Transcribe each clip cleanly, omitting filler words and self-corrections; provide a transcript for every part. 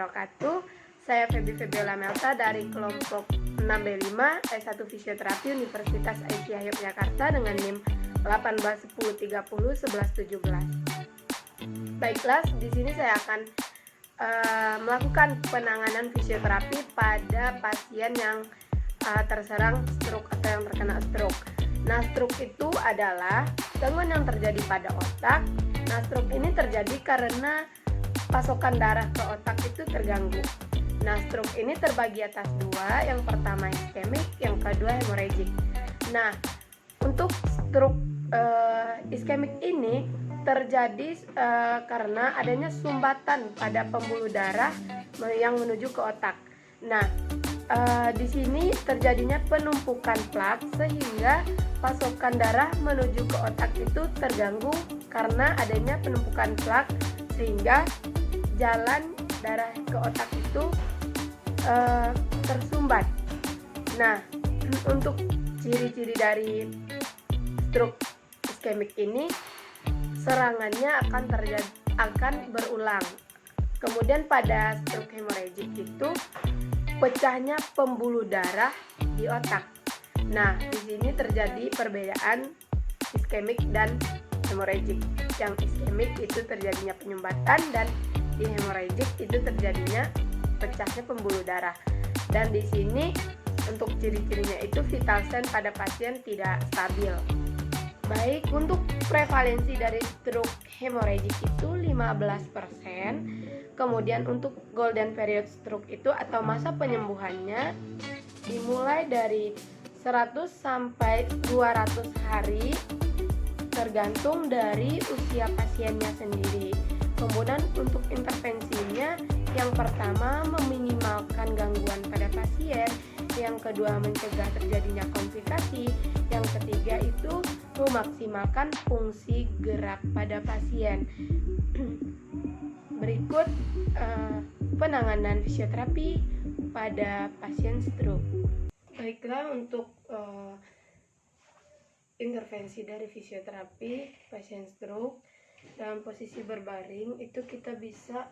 wabarakatuh. Saya Febiola Melta dari kelompok 6B5 S1 Fisioterapi Universitas Aisyah Yogyakarta dengan NIM 1810301117. Baiklah, di sini saya akan melakukan penanganan fisioterapi pada pasien yang terserang stroke atau yang terkena stroke. Nah, stroke itu adalah gangguan yang terjadi pada otak. Nah, stroke ini terjadi karena pasokan darah ke otak itu terganggu. Nah, stroke ini terbagi atas dua, yang pertama iskemik, yang kedua hemoragik. Nah, untuk stroke iskemik ini terjadi karena adanya sumbatan pada pembuluh darah yang menuju ke otak. Nah, di sini terjadinya penumpukan plak sehingga pasokan darah menuju ke otak itu terganggu karena adanya penumpukan plak, sehingga jalan darah ke otak itu tersumbat. Nah, untuk ciri-ciri dari stroke iskemik ini, serangannya akan berulang. Kemudian pada stroke hemoragik itu pecahnya pembuluh darah di otak. Nah, di sini terjadi perbedaan iskemik dan hemoragik. Yang iskemik itu terjadinya penyumbatan, dan di hemoragik itu terjadinya pecahnya pembuluh darah. Dan di sini untuk ciri-cirinya itu vital sign pada pasien tidak stabil. Baik, untuk prevalensi dari stroke hemoragik itu 15%. Kemudian untuk golden period stroke itu atau masa penyembuhannya dimulai dari 100 sampai 200 hari tergantung dari usia pasiennya sendiri. Kemudian untuk intervensinya, yang pertama meminimalkan gangguan pada pasien, yang kedua mencegah terjadinya komplikasi, yang ketiga itu memaksimalkan fungsi gerak pada pasien. Berikut penanganan fisioterapi pada pasien stroke. Baiklah, untuk intervensi dari fisioterapi pasien stroke dalam posisi berbaring itu kita bisa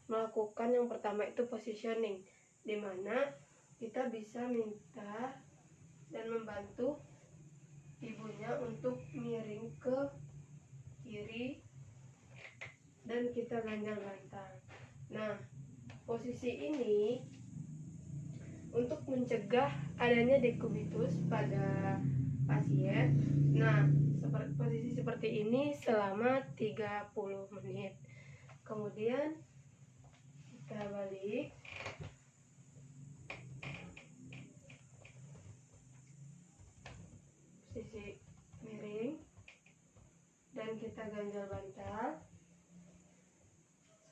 melakukan yang pertama itu positioning, di mana kita bisa minta dan membantu ibunya untuk miring ke kiri dan kita ganjal bantal. Nah, posisi ini untuk mencegah adanya dekubitus pada pasien. Nah, posisi seperti ini selama 30 menit. Kemudian kita balik. Posisi miring dan kita ganjal bantal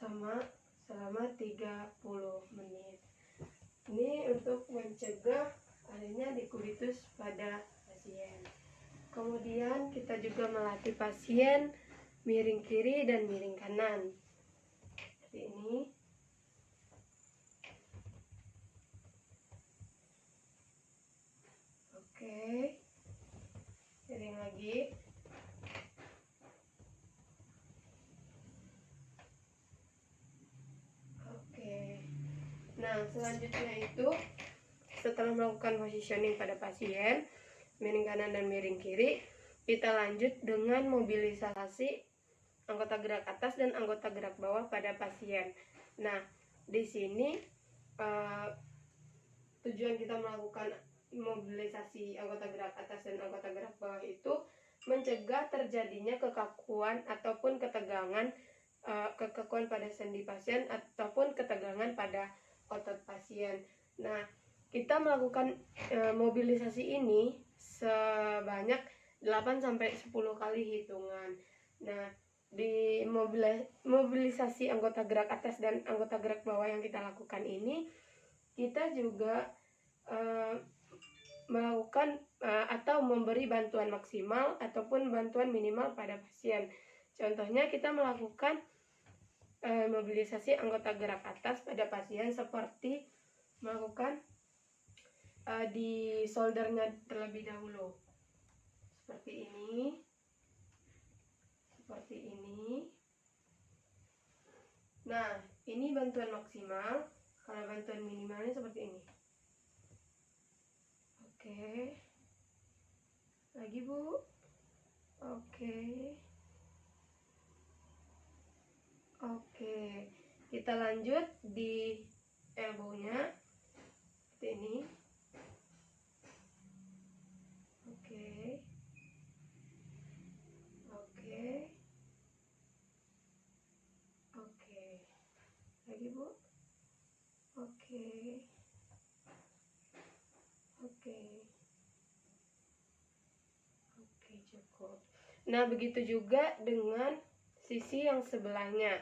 selama 30 menit. Ini untuk mencegah adanya dekubitus pada pasien. Kemudian kita juga melatih pasien miring kiri dan miring kanan. Seperti ini. Oke. Miring lagi. Nah, selanjutnya itu setelah melakukan positioning pada pasien miring kanan dan miring kiri, kita lanjut dengan mobilisasi anggota gerak atas dan anggota gerak bawah pada pasien. Nah, di sini tujuan kita melakukan mobilisasi anggota gerak atas dan anggota gerak bawah itu mencegah terjadinya kekakuan ataupun kekakuan pada sendi pasien ataupun ketegangan pada otot pasien. Nah, kita melakukan mobilisasi ini sebanyak 8-10 kali hitungan. Nah, di mobilisasi anggota gerak atas dan anggota gerak bawah yang kita lakukan ini, kita juga melakukan atau memberi bantuan maksimal ataupun bantuan minimal pada pasien. Contohnya kita melakukan mobilisasi anggota gerak atas pada pasien seperti melakukan di shouldernya terlebih dahulu, seperti ini. Nah, Ini bantuan maksimal. Kalau bantuan minimalnya seperti ini. Oke. Lagi, Bu. Oke. Oke. Kita lanjut di elbow-nya. Seperti ini. Oke. Oke. Oke. Lagi, Bu. Oke. Oke. Oke, cukup. Nah, begitu juga dengan sisi yang sebelahnya.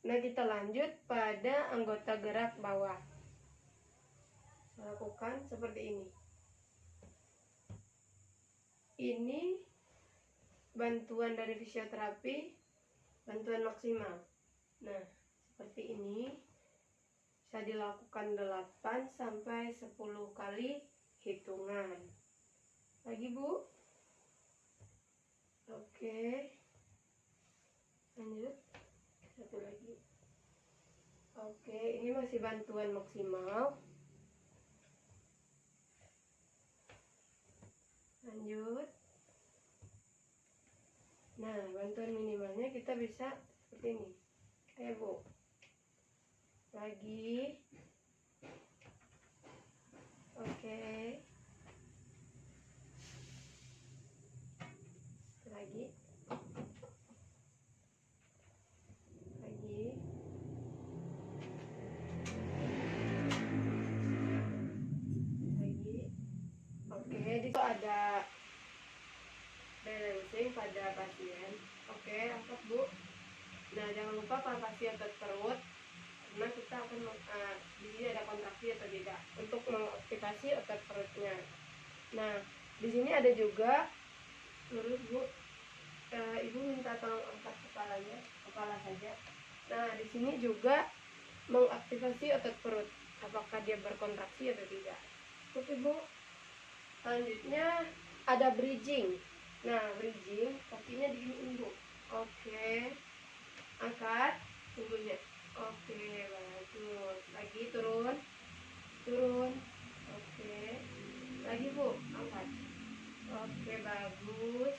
Nah, kita lanjut pada anggota gerak bawah. Lakukan seperti ini. Ini bantuan dari fisioterapi, bantuan maksimal. Nah, seperti ini. Bisa dilakukan 8 sampai 10 kali hitungan. Lagi, Bu. Oke. Lanjut. Satu lagi. Oke, ini masih bantuan maksimal. Lanjut. Nah, bantuan minimalnya kita bisa seperti ini. Ayo, Bu. Lagi. Oke. Lagi. Lagi. Lagi. Oke, di situ ada balancing pada pasien. Oke, angkat, Bu. Nah, jangan lupa palpasi otot perut, karena kita akan di sini ada kontraksi atau tidak untuk mengaktifasi otot perutnya. Nah, di sini ada juga lurus, Bu. Ibu minta tolong angkat kepala saja. Nah, di sini juga mengaktifasi otot perut, apakah dia berkontraksi atau tidak. Oke, Bu. Selanjutnya ada bridging. Nah, bridging kakinya diinin, Bu. Oke. Angkat punggungnya. Oke, bagus. Lagi turun. Turun. Oke. Lagi, Bu. Angkat. Oke, bagus.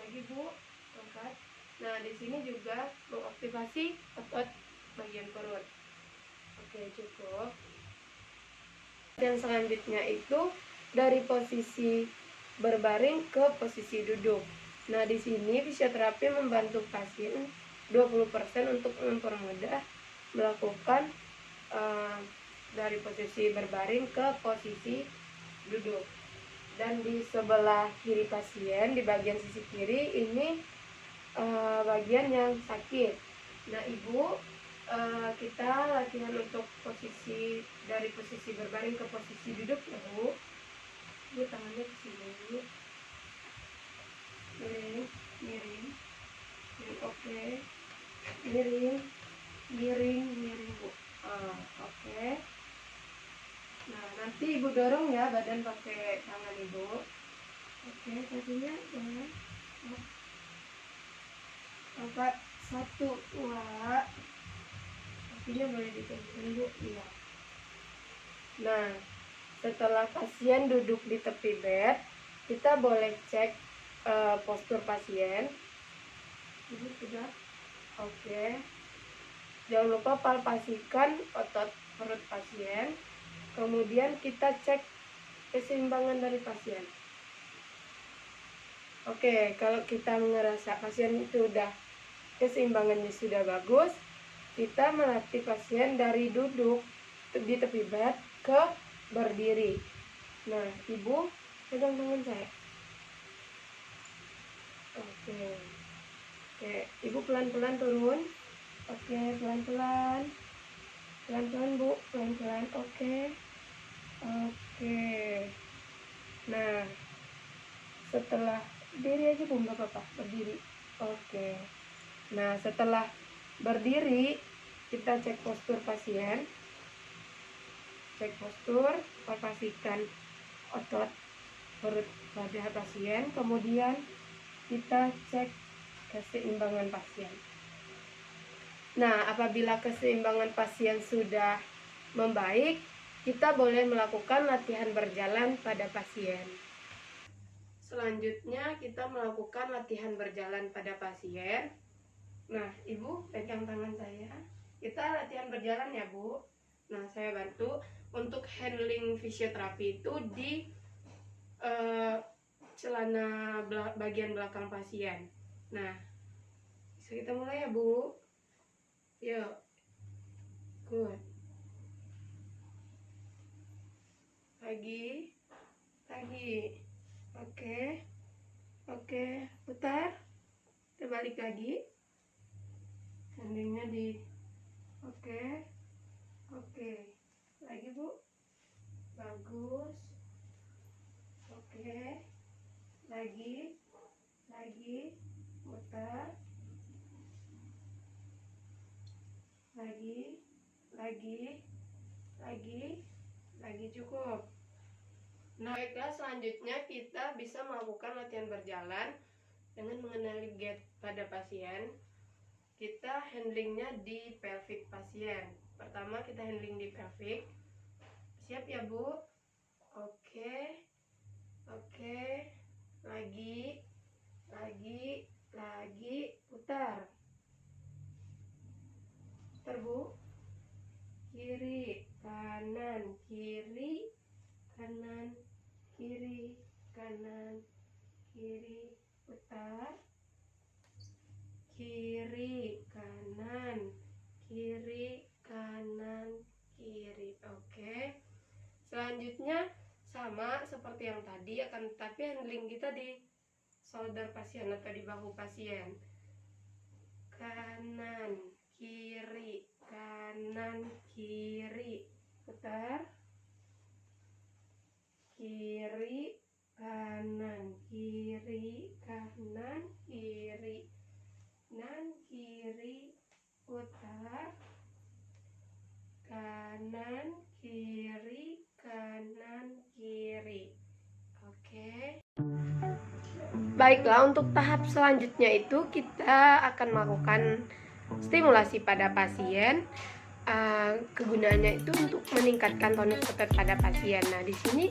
Lagi, Bu. Angkat. Nah, di sini juga mengaktifasi otot bagian perut. Oke, cukup. Yang selanjutnya itu dari posisi berbaring ke posisi duduk. Nah, di sini fisioterapi membantu pasien 20% untuk mempermudah melakukan dari posisi berbaring ke posisi duduk. Dan di sebelah kiri pasien, di bagian sisi kiri ini bagian yang sakit. Nah, Ibu, kita latihan untuk posisi dari posisi berbaring ke posisi duduk ya, Bu. Bu, tangannya ke sini dulu. Miring, miring. Oke. Miring, miring, miring, Bu. Oke. Nah, nanti Ibu dorong ya badan pakai tangan Ibu. Oke, kakinya jangan. Angkat 1, 2. Kakinya boleh ditegakkan, Bu. Iya. Nah, setelah pasien duduk di tepi bed, kita boleh cek postur pasien. Ibu sudah? Oke. Jangan lupa palpasikan otot perut pasien. Kemudian kita cek keseimbangan dari pasien. Oke, kalau kita merasa pasien itu keseimbangannya sudah bagus, kita melatih pasien dari duduk di tepi bed ke berdiri. Nah, Ibu pegang tangan saya. Oke. Oke, Ibu pelan-pelan turun. Oke, pelan-pelan. Pelan-pelan, Bu, pelan-pelan. Oke. Oke. Nah, setelah berdiri aja, Bu, nggak apa-apa, berdiri. Oke. Nah, setelah berdiri, kita cek postur pasien. Cek postur, palpasikan otot perut pada pasien, kemudian kita cek keseimbangan pasien. Nah, apabila keseimbangan pasien sudah membaik, kita boleh melakukan latihan berjalan pada pasien. Selanjutnya, kita melakukan latihan berjalan pada pasien. Nah, Ibu pegang tangan saya. Kita latihan berjalan ya, Bu. Nah, saya bantu untuk handling fisioterapi itu di celana bagian belakang pasien. Nah, bisa kita mulai ya, Bu. Yuk. Good. Lagi. Oke, putar. Terbalik lagi. Handlingnya di oke. Lagi, Bu. Bagus. Oke. Lagi. Putar. Lagi cukup. Nah, baiklah, selanjutnya kita bisa melakukan latihan berjalan dengan mengenali gait pada pasien. Kita handlingnya di pelvic pasien. Pertama kita handling di pelvic. Siap ya, Bu? Oke. Lagi. Putar, Bu. Kiri, kanan, kiri, kanan, putar. Kiri, kanan, Oke. Selanjutnya sama seperti yang tadi, akan tetapi handling kita di shoulder pasien atau di bahu pasien. Kanan, kiri, putar. Kiri, kanan, putar. Kanan, kiri. Oke. Baiklah, untuk tahap selanjutnya itu kita akan melakukan stimulasi pada pasien. Kegunaannya itu untuk meningkatkan tonus otot pada pasien. Nah, di sini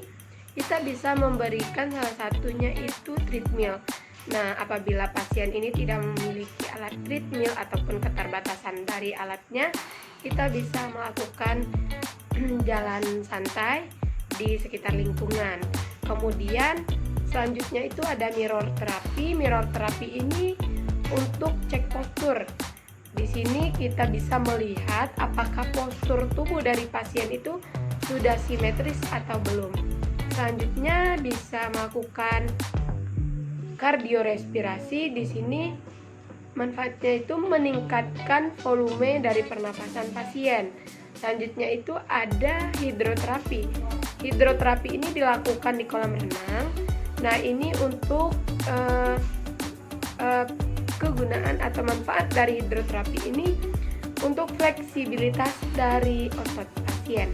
kita bisa memberikan salah satunya itu treadmill. Nah, apabila pasien ini tidak memiliki alat treadmill ataupun keterbatasan dari alatnya, kita bisa melakukan jalan santai di sekitar lingkungan. Kemudian selanjutnya itu ada mirror terapi. Mirror terapi ini untuk cek postur. Di sini kita bisa melihat apakah postur tubuh dari pasien itu sudah simetris atau belum. Selanjutnya bisa melakukan kardiorespirasi. Di sini manfaatnya itu meningkatkan volume dari pernapasan pasien. Selanjutnya itu ada hidroterapi. Hidroterapi ini dilakukan di kolam renang. Nah, ini untuk kegunaan atau manfaat dari hidroterapi ini untuk fleksibilitas dari otot pasien.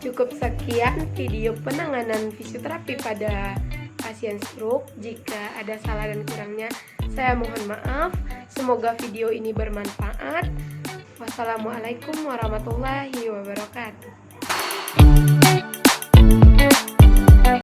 Cukup sekian video penanganan fisioterapi pada pasien stroke. Jika ada salah dan kurangnya, saya mohon maaf. Semoga video ini bermanfaat. Wassalamualaikum warahmatullahi wabarakatuh.